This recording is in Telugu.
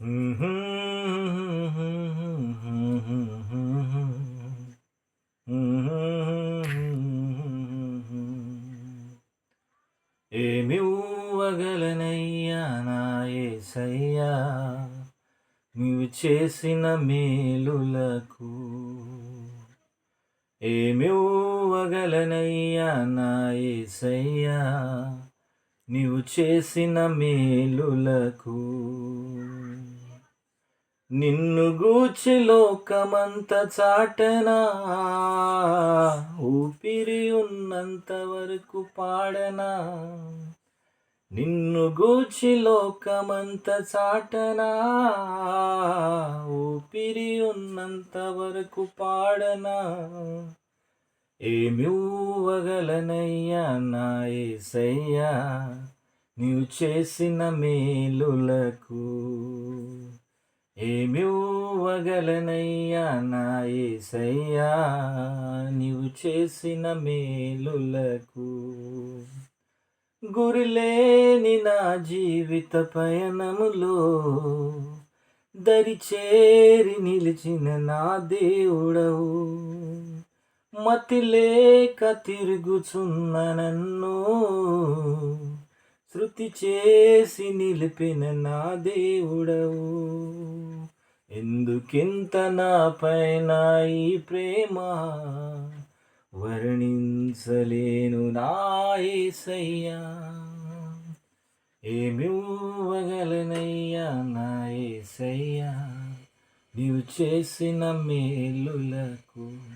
ఏమివ్వగలనయ్యా నా యేసయ్యా నీవు చేసిన మేలులకు. ఏమివ్వగలనయ్యా నా యేసయ్యా నీవు చేసిన మేలులకు. నిన్ను గూర్చి లోకమంత చాటనా, ఊపిరి ఉన్నంత వరకు పాడనా. నిన్ను గూర్చి లోకమంత చాటనా, ఊపిరి ఉన్నంత వరకు పాడనా. ఏమివ్వగలనయ్యా నా యేసయ్యా నీవు చేసిన మేలులకు. ఏమివ్వగలనయ్యా నా యేసయ్యా నీవు చేసిన మేలులకు. గురిలేని నా జీవిత పయనములో దరిచేరి నిలిచిన నా దేవుడవు. మతిలేక తిరుగుచున్న నన్ను శృతి చేసి నిలిపిన నా దేవుడవు. ఎందుకింత నాపైన ఈ ప్రేమ, వర్ణించలేను నా యేసయ్యా. ఏమివ్వగలనయ్యా నా యేసయ్యా నీవు చేసిన మేలులకు.